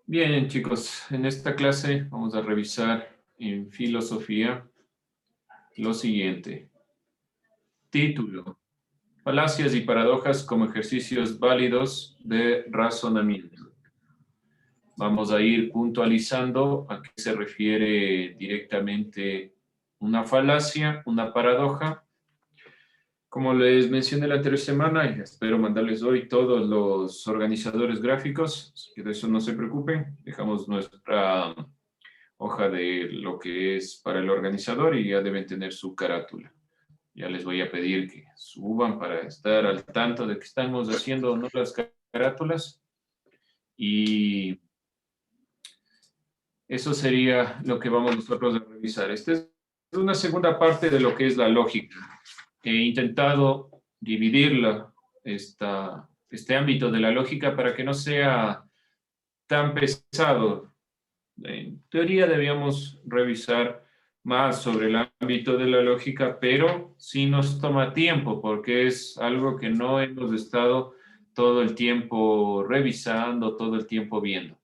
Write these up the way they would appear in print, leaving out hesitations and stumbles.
Bien, chicos, en esta clase vamos a revisar en filosofía lo siguiente. Título: Falacias y paradojas como ejercicios válidos de razonamiento. Vamos a ir puntualizando a qué se refiere directamente una falacia, una paradoja. Como les mencioné la anterior semana, y espero mandarles hoy todos los organizadores gráficos, así que de eso no se preocupen. Dejamos nuestra hoja de lo que es para el organizador y ya deben tener su carátula. Ya les voy a pedir que suban para estar al tanto de que estamos haciendo no las carátulas y eso sería lo que vamos nosotros a revisar. Esta es una segunda parte de lo que es la lógica. He intentado dividirla, este ámbito de la lógica para que no sea tan pesado. En teoría debíamos revisar más sobre el ámbito de la lógica, pero sí nos toma tiempo porque es algo que no hemos estado todo el tiempo revisando, todo el tiempo viendo.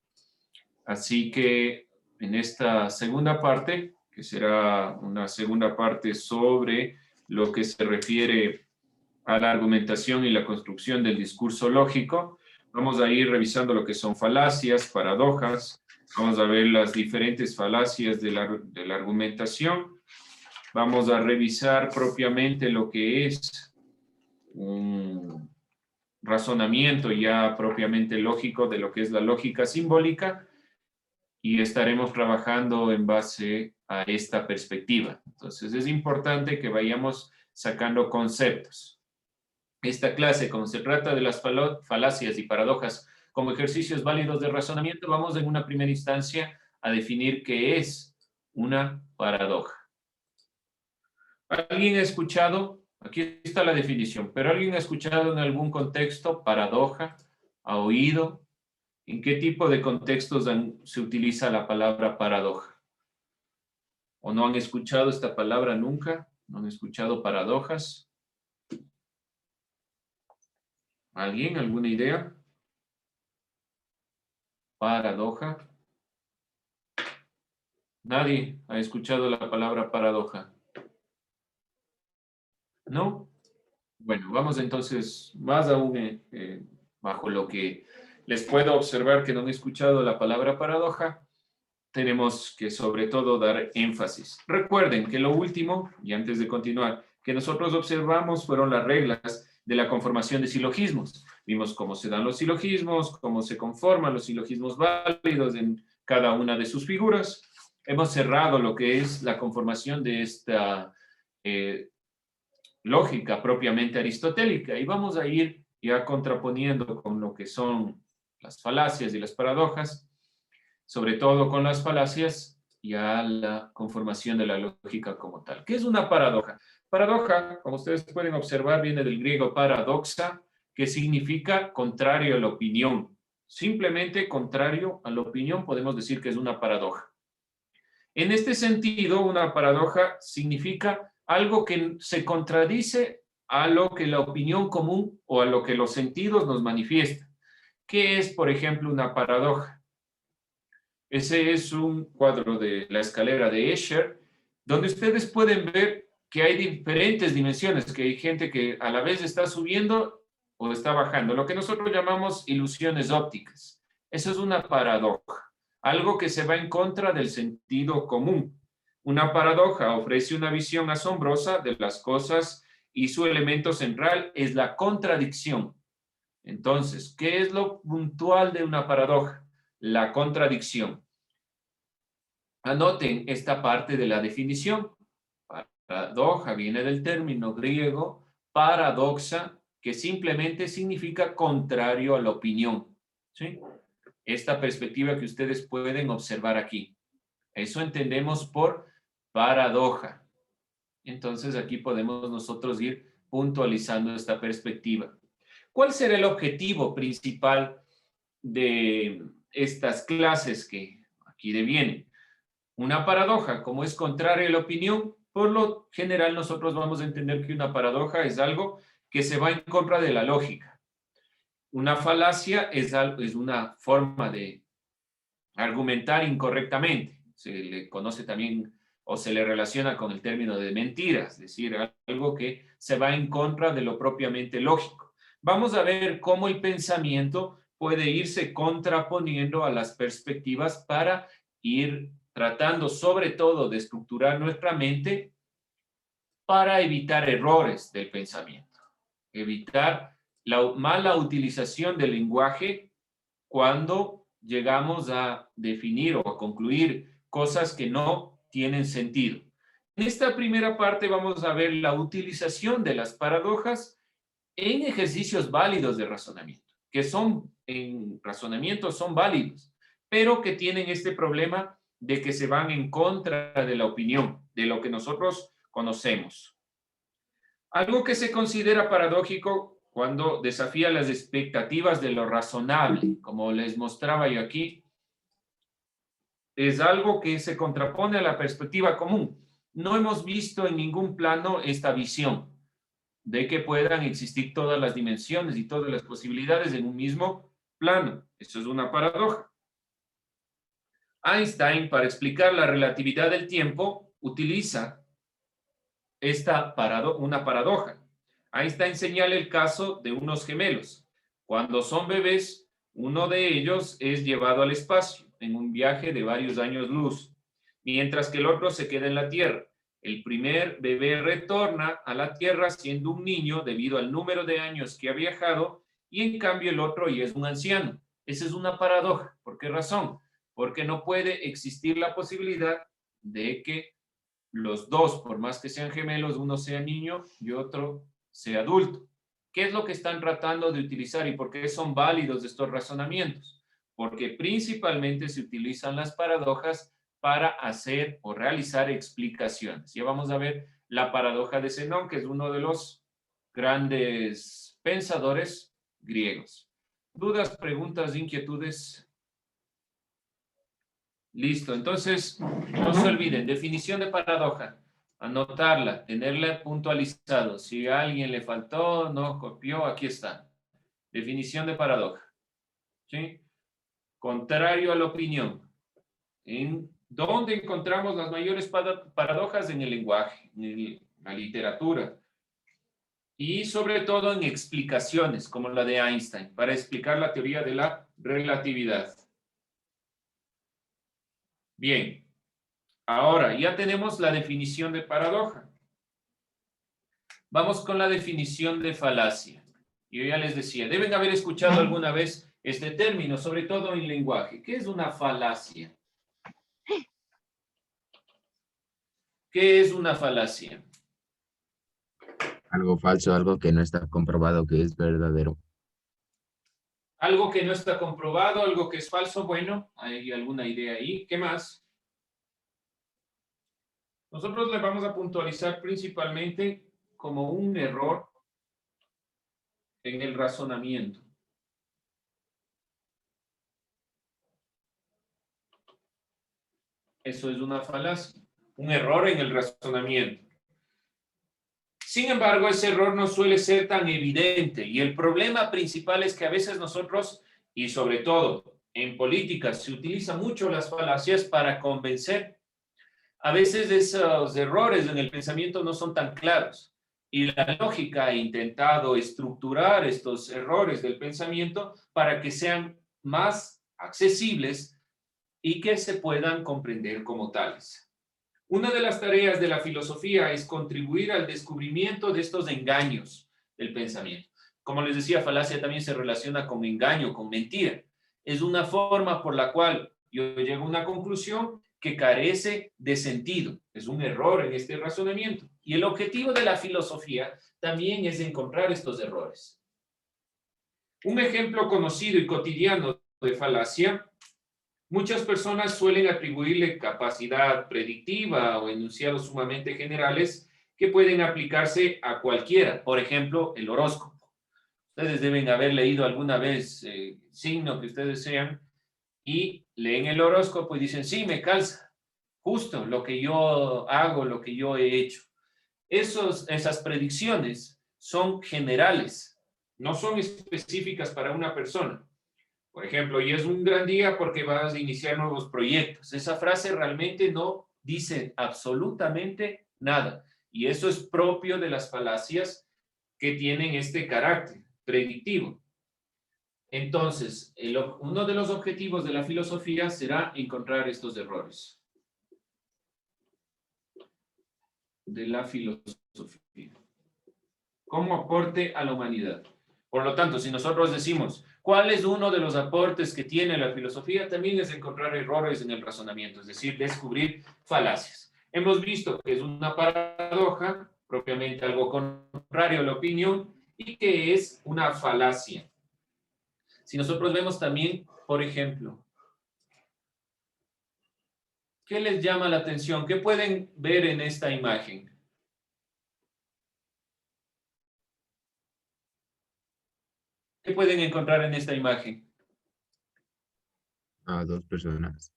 Así que en esta segunda parte, que será una segunda parte sobre lo que se refiere a la argumentación y la construcción del discurso lógico, vamos a ir revisando lo que son falacias, paradojas, vamos a ver las diferentes falacias de la argumentación, vamos a revisar propiamente lo que es un razonamiento ya propiamente lógico de lo que es la lógica simbólica y estaremos trabajando en base a esta perspectiva. Entonces es importante que vayamos sacando conceptos. Esta clase, como se trata de las falacias y paradojas como ejercicios válidos de razonamiento, vamos en una primera instancia a definir qué es una paradoja. ¿Alguien ha escuchado? Aquí está la definición, pero ¿alguien ha escuchado en algún contexto paradoja? ¿Ha oído? ¿En qué tipo de contextos se utiliza la palabra paradoja? ¿O no han escuchado esta palabra nunca? ¿No han escuchado paradojas? ¿Alguien? ¿Alguna idea? Paradoja. Nadie ha escuchado la palabra paradoja. ¿No? Bueno, vamos entonces más aún bajo lo que les puedo observar que no han escuchado la palabra paradoja, tenemos que sobre todo dar énfasis. Recuerden que lo último, y antes de continuar, que nosotros observamos fueron las reglas de la conformación de silogismos. Vimos cómo se dan los silogismos, cómo se conforman los silogismos válidos en cada una de sus figuras. Hemos cerrado lo que es la conformación de esta lógica propiamente aristotélica y vamos a ir ya contraponiendo con lo que son las falacias y las paradojas, sobre todo con las falacias y a la conformación de la lógica como tal. ¿Qué es una paradoja? Paradoja, como ustedes pueden observar, viene del griego paradoxa, que significa contrario a la opinión. Simplemente contrario a la opinión podemos decir que es una paradoja. En este sentido, una paradoja significa algo que se contradice a lo que la opinión común o a lo que los sentidos nos manifiestan. ¿Qué es, por ejemplo, una paradoja? Ese es un cuadro de la escalera de Escher, donde ustedes pueden ver que hay diferentes dimensiones, que hay gente que a la vez está subiendo o está bajando, lo que nosotros llamamos ilusiones ópticas. Eso es una paradoja, algo que se va en contra del sentido común. Una paradoja ofrece una visión asombrosa de las cosas y su elemento central es la contradicción. Entonces, ¿qué es lo puntual de una paradoja? La contradicción. Anoten esta parte de la definición. Paradoja viene del término griego paradoxa, que simplemente significa contrario a la opinión. ¿Sí? Esta perspectiva que ustedes pueden observar aquí. Eso entendemos por paradoja. Entonces aquí podemos nosotros ir puntualizando esta perspectiva. ¿Cuál será el objetivo principal de estas clases que aquí devienen? Una paradoja, como es contraria a la opinión, por lo general nosotros vamos a entender que una paradoja es algo que se va en contra de la lógica. Una falacia es una forma de argumentar incorrectamente. Se le conoce también o se le relaciona con el término de mentiras, es decir, algo que se va en contra de lo propiamente lógico. Vamos a ver cómo el pensamiento puede irse contraponiendo a las perspectivas para ir tratando sobre todo de estructurar nuestra mente para evitar errores del pensamiento, evitar la mala utilización del lenguaje cuando llegamos a definir o a concluir cosas que no tienen sentido. En esta primera parte vamos a ver la utilización de las paradojas en ejercicios válidos de razonamiento, que son en razonamiento son válidos, pero que tienen este problema de que se van en contra de la opinión, de lo que nosotros conocemos. Algo que se considera paradójico cuando desafía las expectativas de lo razonable, como les mostraba yo aquí, es algo que se contrapone a la perspectiva común. No hemos visto en ningún plano esta visión de que puedan existir todas las dimensiones y todas las posibilidades en un mismo plano. Eso es una paradoja. Einstein, para explicar la relatividad del tiempo, utiliza una paradoja. Einstein señala el caso de unos gemelos. Cuando son bebés, uno de ellos es llevado al espacio en un viaje de varios años luz, mientras que el otro se queda en la Tierra. El primer bebé retorna a la Tierra siendo un niño debido al número de años que ha viajado y en cambio el otro ya es un anciano. Esa es una paradoja. ¿Por qué razón? Porque no puede existir la posibilidad de que los dos, por más que sean gemelos, uno sea niño y otro sea adulto. ¿Qué es lo que están tratando de utilizar y por qué son válidos estos razonamientos? Porque principalmente se utilizan las paradojas para hacer o realizar explicaciones. Ya vamos a ver la paradoja de Zenón, que es uno de los grandes pensadores griegos. ¿Dudas, preguntas, inquietudes? Listo, entonces no se olviden, definición de paradoja, anotarla, tenerla puntualizado. Si a alguien le faltó, no copió, aquí está. Definición de paradoja. ¿Sí? Contrario a la opinión. ¿En dónde encontramos las mayores paradojas? En el lenguaje, en la literatura. Y sobre todo en explicaciones, como la de Einstein, para explicar la teoría de la relatividad. Bien, ahora ya tenemos la definición de paradoja. Vamos con la definición de falacia. Yo ya les decía, deben haber escuchado alguna vez este término, sobre todo en lenguaje. ¿Qué es una falacia? ¿Qué es una falacia? Algo falso, algo que no está comprobado que es verdadero. Algo que no está comprobado, algo que es falso. Bueno, ¿hay alguna idea ahí? ¿Qué más? Nosotros le vamos a puntualizar principalmente como un error en el razonamiento. Eso es una falacia, un error en el razonamiento. Sin embargo, ese error no suele ser tan evidente y el problema principal es que a veces nosotros, y sobre todo en política, se utilizan mucho las falacias para convencer. A veces esos errores en el pensamiento no son tan claros y la lógica ha intentado estructurar estos errores del pensamiento para que sean más accesibles y que se puedan comprender como tales. Una de las tareas de la filosofía es contribuir al descubrimiento de estos engaños del pensamiento. Como les decía, falacia también se relaciona con engaño, con mentira. Es una forma por la cual yo llego a una conclusión que carece de sentido. Es un error en este razonamiento. Y el objetivo de la filosofía también es encontrar estos errores. Un ejemplo conocido y cotidiano de falacia: muchas personas suelen atribuirle capacidad predictiva o enunciados sumamente generales que pueden aplicarse a cualquiera. Por ejemplo, el horóscopo. Ustedes deben haber leído alguna vez signo que ustedes sean y leen el horóscopo y dicen, sí, me calza. Justo lo que yo hago, lo que yo he hecho. Esas predicciones son generales, no son específicas para una persona. Por ejemplo, y es un gran día porque vas a iniciar nuevos proyectos. Esa frase realmente no dice absolutamente nada. Y eso es propio de las falacias que tienen este carácter predictivo. Entonces, uno de los objetivos de la filosofía será encontrar estos errores de la filosofía como aporte a la humanidad. Por lo tanto, si nosotros decimos, ¿cuál es uno de los aportes que tiene la filosofía? También es encontrar errores en el razonamiento, es decir, descubrir falacias. Hemos visto que es una paradoja, propiamente algo contrario a la opinión, y que es una falacia. Si nosotros vemos también, por ejemplo, ¿qué les llama la atención? ¿Qué pueden ver en esta imagen? ¿Qué pueden encontrar en esta imagen? A dos personas.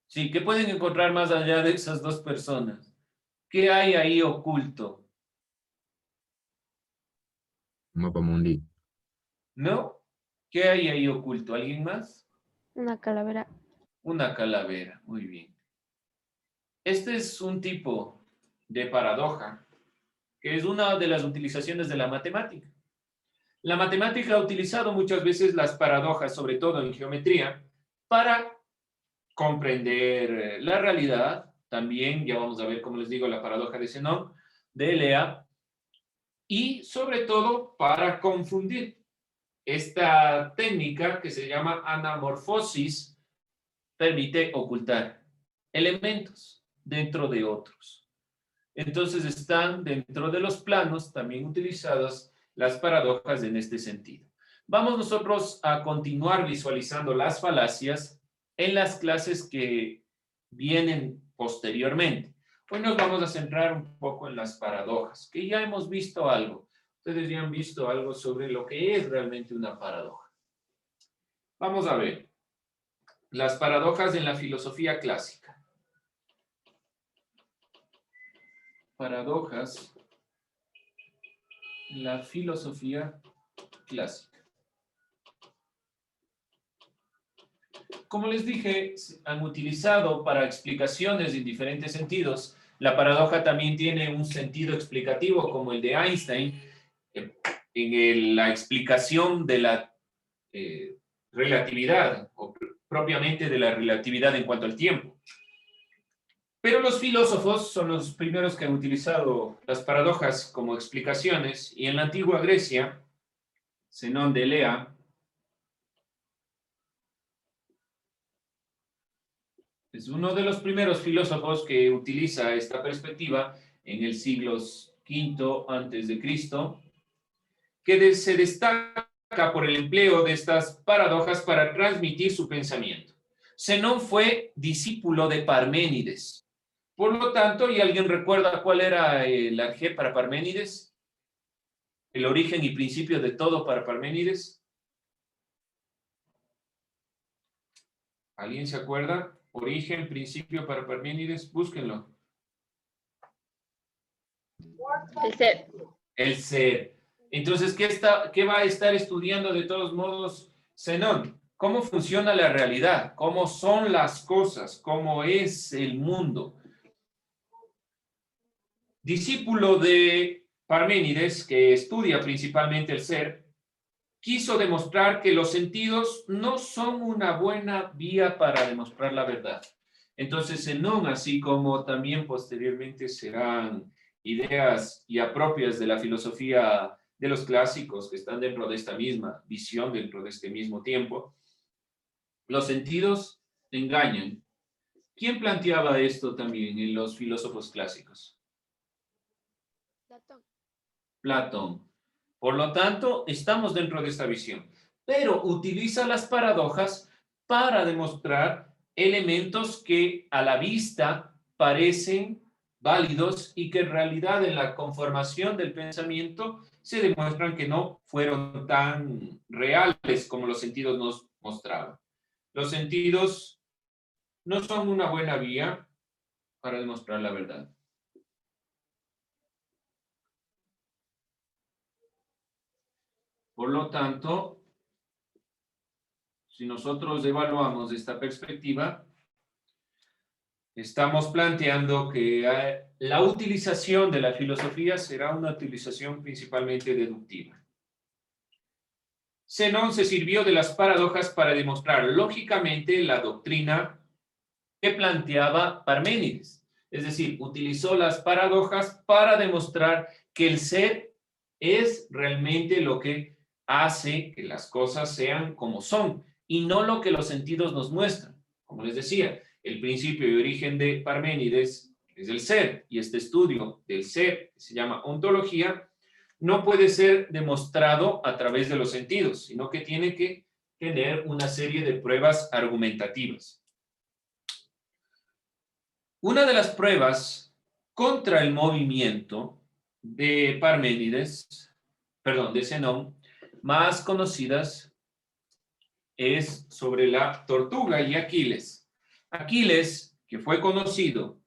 Sí, ¿qué pueden encontrar más allá de esas dos personas? ¿Qué hay ahí oculto? Un mapa mundi. ¿No? ¿Qué hay ahí oculto? ¿Alguien más? Una calavera. Una calavera, muy bien. Este es un tipo de paradoja, que es una de las utilizaciones de la matemática. La matemática ha utilizado muchas veces las paradojas, sobre todo en geometría, para comprender la realidad. También, ya vamos a ver, como les digo, la paradoja de Zenón, de Elea, y sobre todo para confundir. Esta técnica que se llama anamorfosis permite ocultar elementos dentro de otros. Entonces están dentro de los planos también utilizadas las paradojas en este sentido. Vamos nosotros a continuar visualizando las falacias en las clases que vienen posteriormente. Hoy nos vamos a centrar un poco en las paradojas, que ya hemos visto algo. Ustedes ya han visto algo sobre lo que es realmente una paradoja. Vamos a ver las paradojas en la filosofía clásica. Paradojas en la filosofía clásica. Como les dije, han utilizado para explicaciones en diferentes sentidos. La paradoja también tiene un sentido explicativo, como el de Einstein, en la explicación de la relatividad, o propiamente de la relatividad en cuanto al tiempo. Pero los filósofos son los primeros que han utilizado las paradojas como explicaciones, y en la antigua Grecia, Zenón de Elea es uno de los primeros filósofos que utiliza esta perspectiva en el siglo V antes de Cristo, que se destaca por el empleo de estas paradojas para transmitir su pensamiento. Zenón fue discípulo de Parménides. Por lo tanto, ¿y alguien recuerda cuál era el arjé para Parménides? El origen y principio de todo para Parménides. ¿Alguien se acuerda? Origen, principio para Parménides, búsquenlo. El ser. El ser. Entonces, ¿qué va a estar estudiando de todos modos Zenón? ¿Cómo funciona la realidad? ¿Cómo son las cosas? ¿Cómo es el mundo? Discípulo de Parménides, que estudia principalmente el ser, quiso demostrar que los sentidos no son una buena vía para demostrar la verdad. Entonces, Zenón, así como también posteriormente serán ideas ya propias de la filosofía de los clásicos que están dentro de esta misma visión, dentro de este mismo tiempo, los sentidos engañan. ¿Quién planteaba esto también en los filósofos clásicos? Platón. Platón. Por lo tanto, estamos dentro de esta visión, pero utiliza las paradojas para demostrar elementos que a la vista parecen válidos y que en realidad en la conformación del pensamiento se demuestran que no fueron tan reales como los sentidos nos mostraban. Los sentidos no son una buena vía para demostrar la verdad. Por lo tanto, si nosotros evaluamos esta perspectiva, estamos planteando que la utilización de la filosofía será una utilización principalmente deductiva. Zenón se sirvió de las paradojas para demostrar lógicamente la doctrina que planteaba Parménides. Es decir, utilizó las paradojas para demostrar que el ser es realmente lo que hace que las cosas sean como son y no lo que los sentidos nos muestran. Como les decía, el principio y origen de Parménides es el ser, y este estudio del ser, que se llama ontología, no puede ser demostrado a través de los sentidos, sino que tiene que tener una serie de pruebas argumentativas. Una de las pruebas contra el movimiento de Parménides, perdón, de Zenón, más conocidas es sobre la tortuga y Aquiles. Aquiles, que fue conocido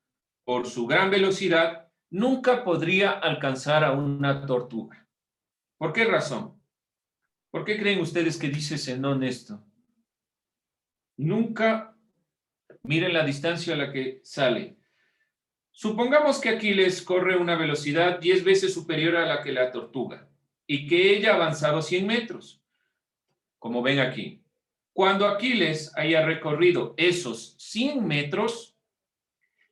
por su gran velocidad, nunca podría alcanzar a una tortuga. ¿Por qué razón? ¿Por qué creen ustedes que dice Zenón esto? Nunca, miren la distancia a la que sale. Supongamos que Aquiles corre una velocidad 10 veces superior a la que la tortuga y que ella ha avanzado 100 metros, como ven aquí. Cuando Aquiles haya recorrido esos 100 metros,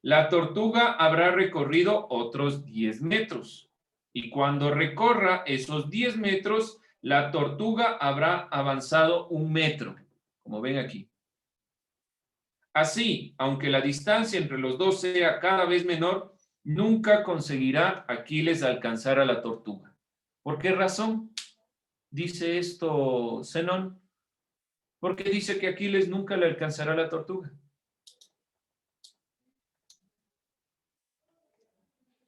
la tortuga habrá recorrido otros 10 metros. Y cuando recorra esos 10 metros, la tortuga habrá avanzado 1 metro, como ven aquí. Así, aunque la distancia entre los dos sea cada vez menor, nunca conseguirá Aquiles alcanzar a la tortuga. ¿Por qué razón dice esto Zenón? Porque dice que Aquiles nunca le alcanzará a la tortuga.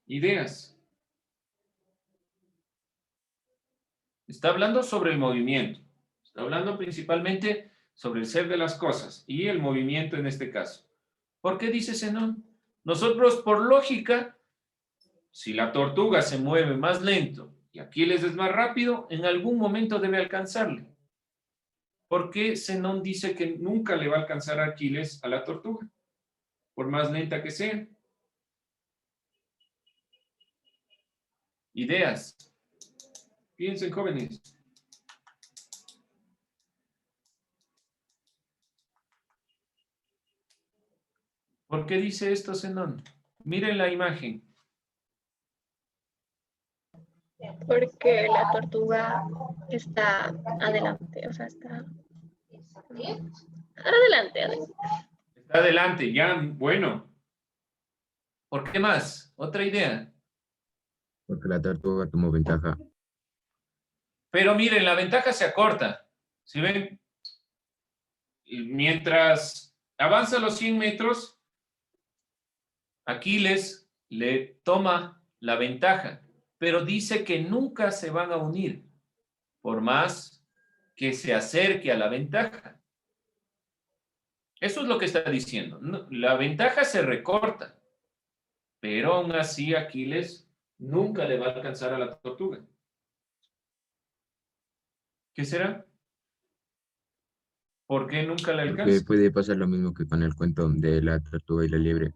Ideas. Está hablando sobre el movimiento. Está hablando principalmente sobre el ser de las cosas y el movimiento en este caso. ¿Por qué dice Zenón? Nosotros, por lógica, si la tortuga se mueve más lento y Aquiles es más rápido, en algún momento debe alcanzarle. ¿Por qué Zenón dice que nunca le va a alcanzar a Aquiles a la tortuga? Por más lenta que sea. Ideas. Piensen, jóvenes. ¿Por qué dice esto Zenón? Miren la imagen. Porque la tortuga está adelante, o sea, está adelante. Está adelante, ya, bueno. ¿Por qué más? Otra idea. Porque la tortuga tomó ventaja. Pero miren, la ventaja se acorta. ¿Sí ven? Y mientras avanza los 100 metros, Aquiles le toma la ventaja, pero dice que nunca se van a unir, por más que se acerque a la ventaja. Eso es lo que está diciendo. La ventaja se recorta, pero aún así Aquiles nunca le va a alcanzar a la tortuga. ¿Qué será? ¿Por qué nunca le Porque alcanza? puede pasar lo mismo que con el cuento de la tortuga y la liebre.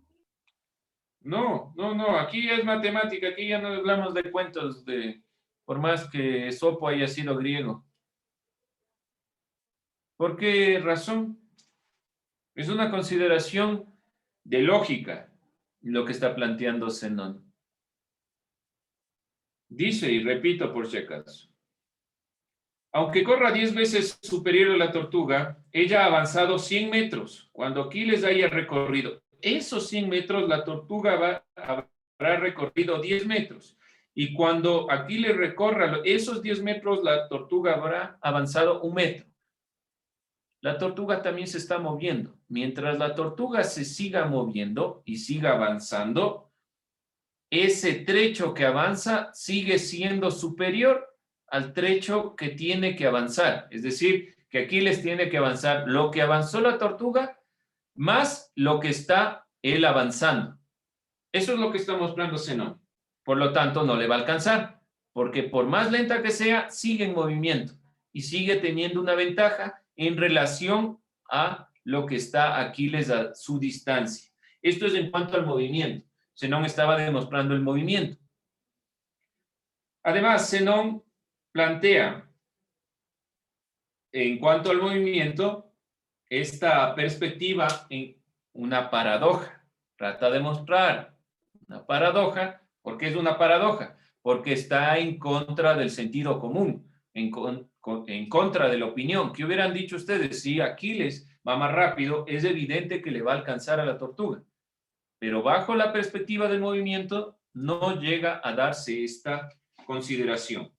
No, aquí es matemática, aquí ya no hablamos de cuentos, por más que Esopo haya sido griego. ¿Por qué razón? Es una consideración de lógica lo que está planteando Zenón. Dice, y repito por si acaso, aunque corra 10 veces superior a la tortuga, ella ha avanzado 100 metros. Cuando Aquiles haya recorrido esos 100 metros, la tortuga habrá recorrido 10 metros. Y cuando Aquiles recorra esos 10 metros, la tortuga habrá avanzado 1 metro. La tortuga también se está moviendo. Mientras la tortuga se siga moviendo y siga avanzando, ese trecho que avanza sigue siendo superior al trecho que tiene que avanzar. Es decir, que Aquiles tiene que avanzar lo que avanzó la tortuga más lo que está él avanzando. Eso es lo que está mostrando Zenón. Por lo tanto, no le va a alcanzar, porque por más lenta que sea, sigue en movimiento y sigue teniendo una ventaja en relación a lo que está Aquiles a su distancia. Esto es en cuanto al movimiento. Zenón estaba demostrando el movimiento. Además, Zenón plantea, en cuanto al movimiento, esta perspectiva en una paradoja. Trata de mostrar una paradoja. ¿Por qué es una paradoja? Porque está en contra del sentido común, en contra de la opinión. ¿Qué hubieran dicho ustedes? Si Aquiles va más rápido, es evidente que le va a alcanzar a la tortuga. Pero bajo la perspectiva del movimiento, no llega a darse esta consideración.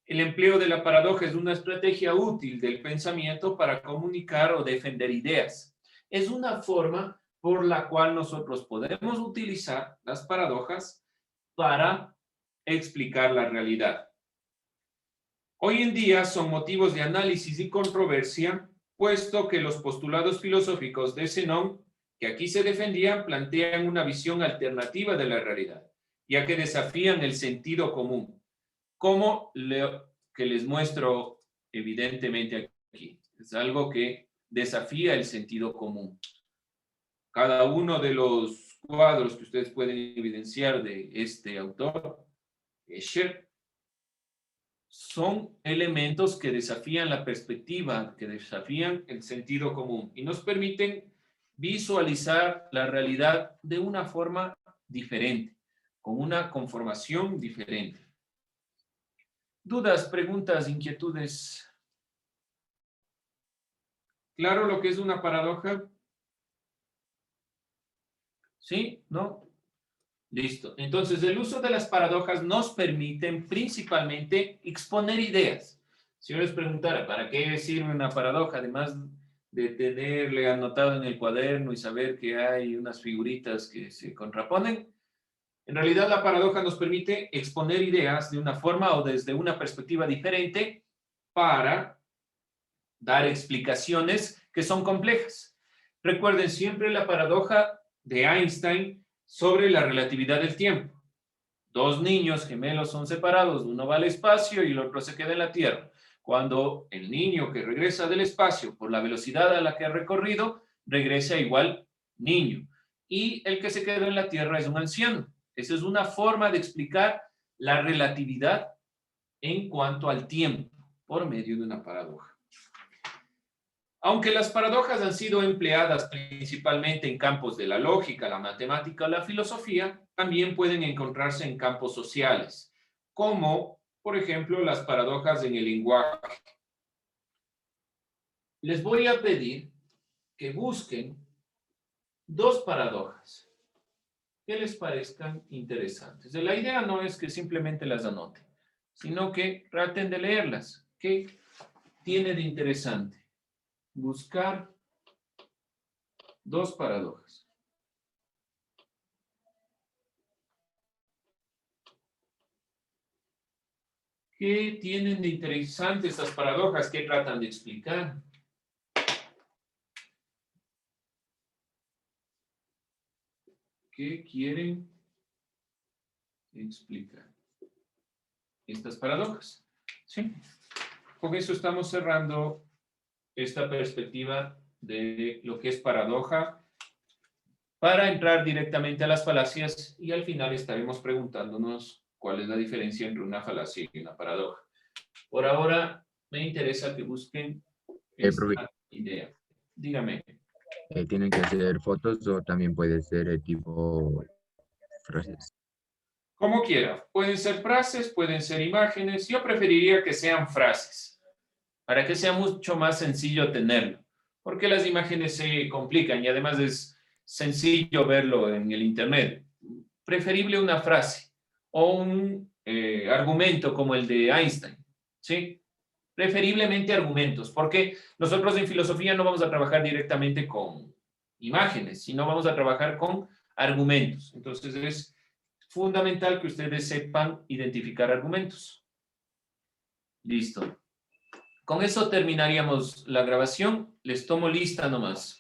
El empleo de la paradoja es una estrategia útil del pensamiento para comunicar o defender ideas. Es una forma por la cual nosotros podemos utilizar las paradojas para explicar la realidad. Hoy en día son motivos de análisis y controversia, puesto que los postulados filosóficos de Zenón, que aquí se defendían, plantean una visión alternativa de la realidad, ya que desafían el sentido común, como que les muestro evidentemente aquí. Es algo que desafía el sentido común. Cada uno de los cuadros que ustedes pueden evidenciar de este autor, Escher, son elementos que desafían la perspectiva, que desafían el sentido común y nos permiten visualizar la realidad de una forma diferente, con una conformación diferente. ¿Dudas, preguntas, inquietudes? ¿Claro lo que es una paradoja? ¿Sí? ¿No? Listo. Entonces, el uso de las paradojas nos permiten principalmente exponer ideas. Si yo les preguntara, ¿para qué sirve una paradoja? Además de tenerle anotado en el cuaderno y saber que hay unas figuritas que se contraponen, en realidad la paradoja nos permite exponer ideas de una forma o desde una perspectiva diferente para dar explicaciones que son complejas. Recuerden siempre la paradoja de Einstein sobre la relatividad del tiempo. Dos niños gemelos son separados, uno va al espacio y el otro se queda en la Tierra. Cuando el niño que regresa del espacio por la velocidad a la que ha recorrido, regresa igual niño. Y el que se quedó en la Tierra es un anciano. Esa es una forma de explicar la relatividad en cuanto al tiempo por medio de una paradoja. Aunque las paradojas han sido empleadas principalmente en campos de la lógica, la matemática o la filosofía, también pueden encontrarse en campos sociales, como, por ejemplo, las paradojas en el lenguaje. Les voy a pedir que busquen dos paradojas que les parezcan interesantes. La idea no es que simplemente las anoten, sino que traten de leerlas. ¿Qué tiene de interesante? Buscar dos paradojas. ¿Qué tienen de interesante estas paradojas? ¿Qué tratan de explicar? ¿Qué quieren explicar estas paradojas? ¿Sí? Con eso estamos cerrando esta perspectiva de lo que es paradoja para entrar directamente a las falacias y al final estaremos preguntándonos cuál es la diferencia entre una falacia y una paradoja. Por ahora me interesa que busquen esta idea. Dígame. ¿Tienen que hacer fotos o también puede ser tipo frases? Como quiera. Pueden ser frases, pueden ser imágenes. Yo preferiría que sean frases, para que sea mucho más sencillo tenerlo, porque las imágenes se complican y además es sencillo verlo en el internet. Preferible una frase o un argumento como el de Einstein, ¿sí? Preferiblemente argumentos, porque nosotros en filosofía no vamos a trabajar directamente con imágenes, sino vamos a trabajar con argumentos. Entonces es fundamental que ustedes sepan identificar argumentos. Listo. Con eso terminaríamos la grabación. Les tomo lista nomás.